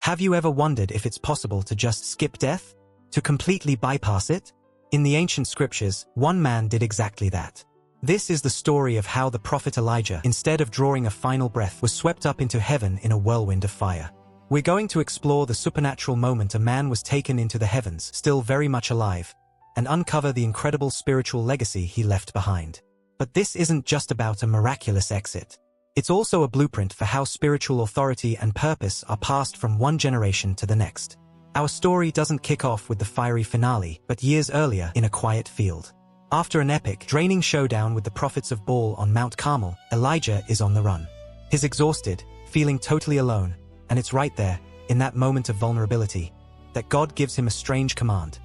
Have you ever wondered if it's possible to just skip death? To completely bypass it? In the ancient scriptures, one man did exactly that. This is the story of how the prophet Elijah, instead of drawing a final breath, was swept up into heaven in a whirlwind of fire. We're going to explore the supernatural moment a man was taken into the heavens, still very much alive, and uncover the incredible spiritual legacy he left behind. But this isn't just about a miraculous exit. It's also a blueprint for how spiritual authority and purpose are passed from one generation to the next. Our story doesn't kick off with the fiery finale, but years earlier in a quiet field. After an epic, draining showdown with the prophets of Baal on Mount Carmel, Elijah is on the run. He's exhausted, feeling totally alone, and it's right there, in that moment of vulnerability, that God gives him a strange command.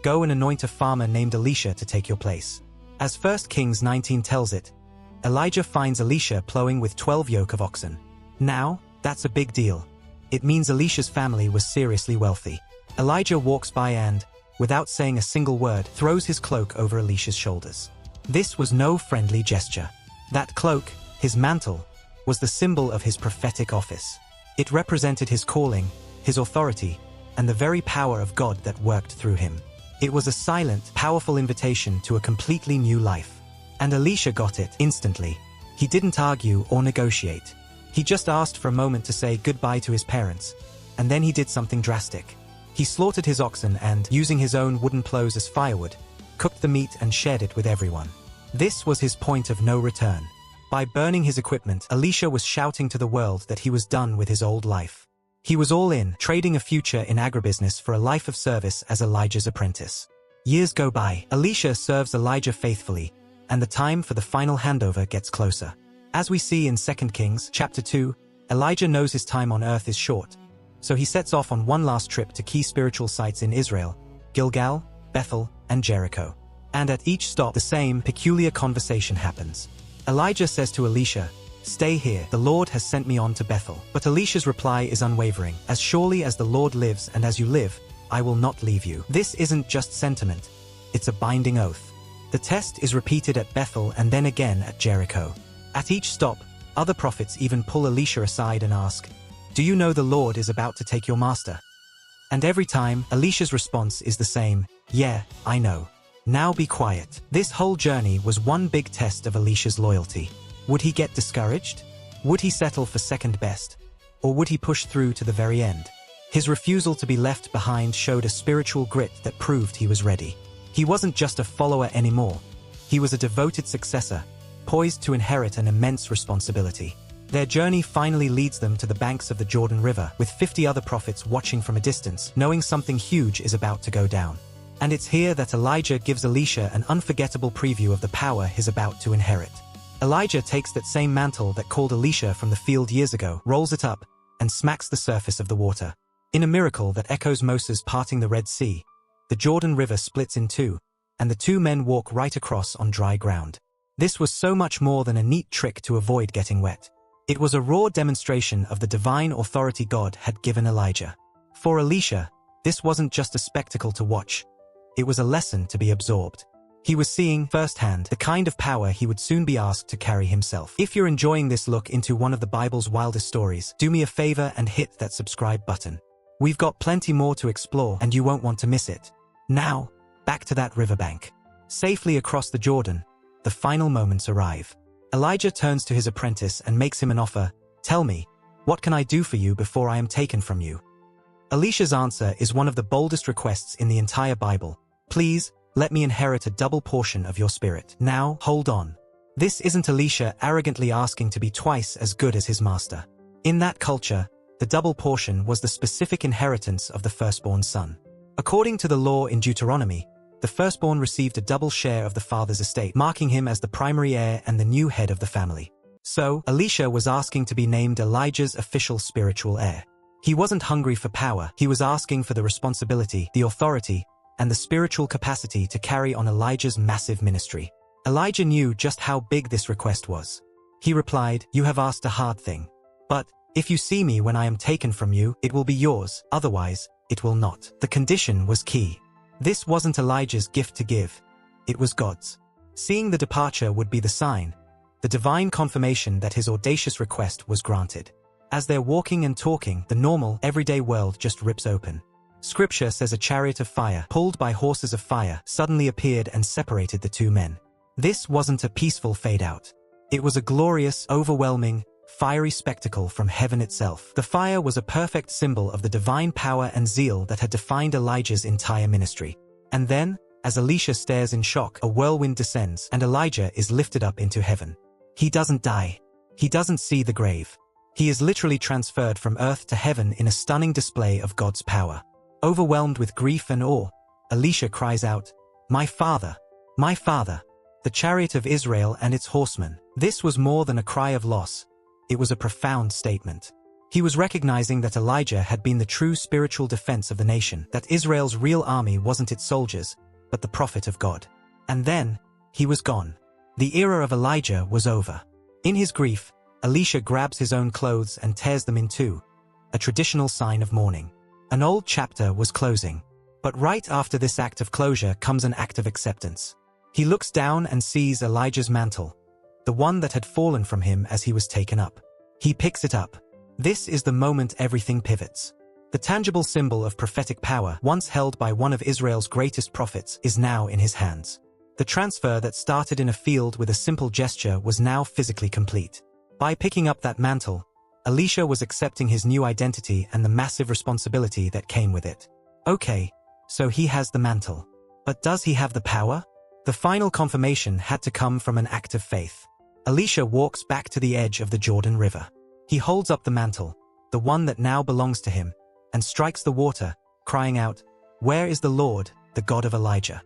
Go and anoint a farmer named Elisha to take your place. As 1 Kings 19 tells it, Elijah finds Elisha plowing with 12 yoke of oxen. Now, that's a big deal. It means Elisha's family was seriously wealthy. Elijah walks by and, without saying a single word, throws his cloak over Elisha's shoulders. This was no friendly gesture. That cloak, his mantle, was the symbol of his prophetic office. It represented his calling, his authority, and the very power of God that worked through him. It was a silent, powerful invitation to a completely new life. And Elisha got it instantly. He didn't argue or negotiate. He just asked for a moment to say goodbye to his parents, and then he did something drastic. He slaughtered his oxen and, using his own wooden plows as firewood, cooked the meat and shared it with everyone. This was his point of no return. By burning his equipment, Elisha was shouting to the world that he was done with his old life. He was all in, trading a future in agribusiness for a life of service as Elijah's apprentice. Years go by. Elisha serves Elijah faithfully, and the time for the final handover gets closer. As we see in 2 Kings chapter 2, Elijah knows his time on earth is short, so he sets off on one last trip to key spiritual sites in Israel, Gilgal, Bethel, and Jericho. And at each stop, the same peculiar conversation happens. Elijah says to Elisha, "Stay here, the Lord has sent me on to Bethel." But Elisha's reply is unwavering. "As surely as the Lord lives and as you live, I will not leave you." This isn't just sentiment, it's a binding oath. The test is repeated at Bethel and then again at Jericho. At each stop, other prophets even pull Elisha aside and ask, "Do you know the Lord is about to take your master?" And every time, Elisha's response is the same, "Yeah, I know. Now be quiet." This whole journey was one big test of Elisha's loyalty. Would he get discouraged? Would he settle for second best? Or would he push through to the very end? His refusal to be left behind showed a spiritual grit that proved he was ready. He wasn't just a follower anymore. He was a devoted successor, poised to inherit an immense responsibility. Their journey finally leads them to the banks of the Jordan River, with 50 other prophets watching from a distance, knowing something huge is about to go down. And it's here that Elijah gives Elisha an unforgettable preview of the power he's about to inherit. Elijah takes that same mantle that called Elisha from the field years ago, rolls it up, and smacks the surface of the water. In a miracle that echoes Moses parting the Red Sea, the Jordan River splits in two, and the two men walk right across on dry ground. This was so much more than a neat trick to avoid getting wet. It was a raw demonstration of the divine authority God had given Elijah. For Elisha, this wasn't just a spectacle to watch. It was a lesson to be absorbed. He was seeing firsthand the kind of power he would soon be asked to carry himself. If you're enjoying this look into one of the Bible's wildest stories, do me a favor and hit that subscribe button. We've got plenty more to explore and you won't want to miss it. Now, back to that riverbank. Safely across the Jordan, the final moments arrive. Elijah turns to his apprentice and makes him an offer. "Tell me, what can I do for you before I am taken from you?" Elisha's answer is one of the boldest requests in the entire Bible. "Please, let me inherit a double portion of your spirit." Now, hold on. This isn't Elisha arrogantly asking to be twice as good as his master. In that culture, the double portion was the specific inheritance of the firstborn son. According to the law in Deuteronomy, the firstborn received a double share of the father's estate, marking him as the primary heir and the new head of the family. So, Elisha was asking to be named Elijah's official spiritual heir. He wasn't hungry for power, he was asking for the responsibility, the authority, and the spiritual capacity to carry on Elijah's massive ministry. Elijah knew just how big this request was. He replied, "You have asked a hard thing. But, if you see me when I am taken from you, it will be yours, otherwise, it will not." The condition was key. This wasn't Elijah's gift to give. It was God's. Seeing the departure would be the sign, the divine confirmation that his audacious request was granted. As they're walking and talking, the normal, everyday world just rips open. Scripture says a chariot of fire, pulled by horses of fire, suddenly appeared and separated the two men. This wasn't a peaceful fade-out. It was a glorious, overwhelming, fiery spectacle from heaven itself. The fire was a perfect symbol of the divine power and zeal that had defined Elijah's entire ministry. And then, as Elisha stares in shock, a whirlwind descends, and Elijah is lifted up into heaven. He doesn't die. He doesn't see the grave. He is literally transferred from earth to heaven in a stunning display of God's power. Overwhelmed with grief and awe, Elisha cries out, "My father! My father! The chariot of Israel and its horsemen." This was more than a cry of loss. It was a profound statement. He was recognizing that Elijah had been the true spiritual defense of the nation, that Israel's real army wasn't its soldiers, but the prophet of God. And then, he was gone. The era of Elijah was over. In his grief, Elisha grabs his own clothes and tears them in two, a traditional sign of mourning. An old chapter was closing. But right after this act of closure comes an act of acceptance. He looks down and sees Elijah's mantle, the one that had fallen from him as he was taken up. He picks it up. This is the moment everything pivots. The tangible symbol of prophetic power, once held by one of Israel's greatest prophets, is now in his hands. The transfer that started in a field with a simple gesture was now physically complete. By picking up that mantle, Elisha was accepting his new identity and the massive responsibility that came with it. Okay, so he has the mantle. But does he have the power? The final confirmation had to come from an act of faith. Elisha walks back to the edge of the Jordan River. He holds up the mantle, the one that now belongs to him, and strikes the water, crying out, "Where is the Lord, the God of Elijah?"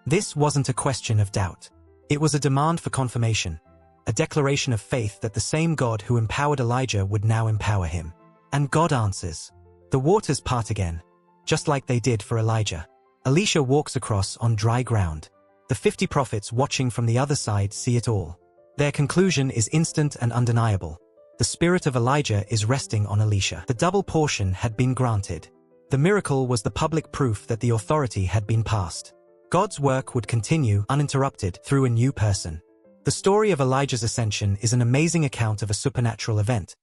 This wasn't a question of doubt. It was a demand for confirmation, a declaration of faith that the same God who empowered Elijah would now empower him. And God answers. The waters part again, just like they did for Elijah. Elisha walks across on dry ground. The 50 prophets watching from the other side see it all. Their conclusion is instant and undeniable. The spirit of Elijah is resting on Elisha. The double portion had been granted. The miracle was the public proof that the authority had been passed. God's work would continue uninterrupted through a new person. The story of Elijah's ascension is an amazing account of a supernatural event,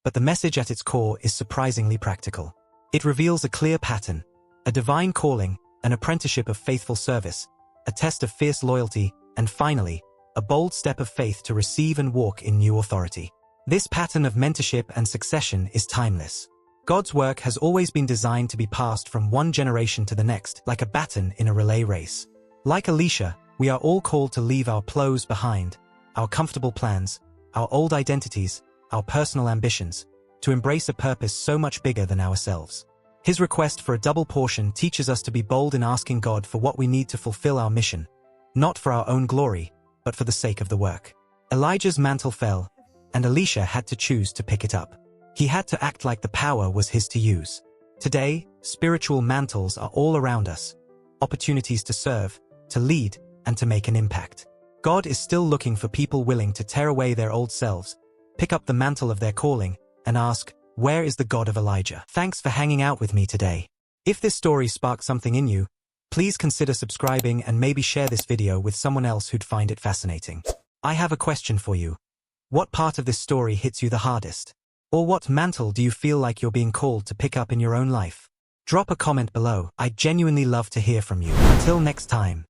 but the message at its core is surprisingly practical. It reveals a clear pattern, a divine calling, an apprenticeship of faithful service, a test of fierce loyalty, and finally, a bold step of faith to receive and walk in new authority. This pattern of mentorship and succession is timeless. God's work has always been designed to be passed from one generation to the next, like a baton in a relay race. Like Elisha, we are all called to leave our plows behind, our comfortable plans, our old identities, our personal ambitions, to embrace a purpose so much bigger than ourselves. His request for a double portion teaches us to be bold in asking God for what we need to fulfill our mission, not for our own glory, but for the sake of the work. Elijah's mantle fell, and Elisha had to choose to pick it up. He had to act like the power was his to use. Today, spiritual mantles are all around us, opportunities to serve, to lead, and to make an impact. God is still looking for people willing to tear away their old selves, pick up the mantle of their calling, and ask, "Where is the God of Elijah?" Thanks for hanging out with me today. If this story sparked something in you, please consider subscribing and maybe share this video with someone else who'd find it fascinating. I have a question for you. What part of this story hits you the hardest? Or what mantle do you feel like you're being called to pick up in your own life? Drop a comment below. I'd genuinely love to hear from you. Until next time.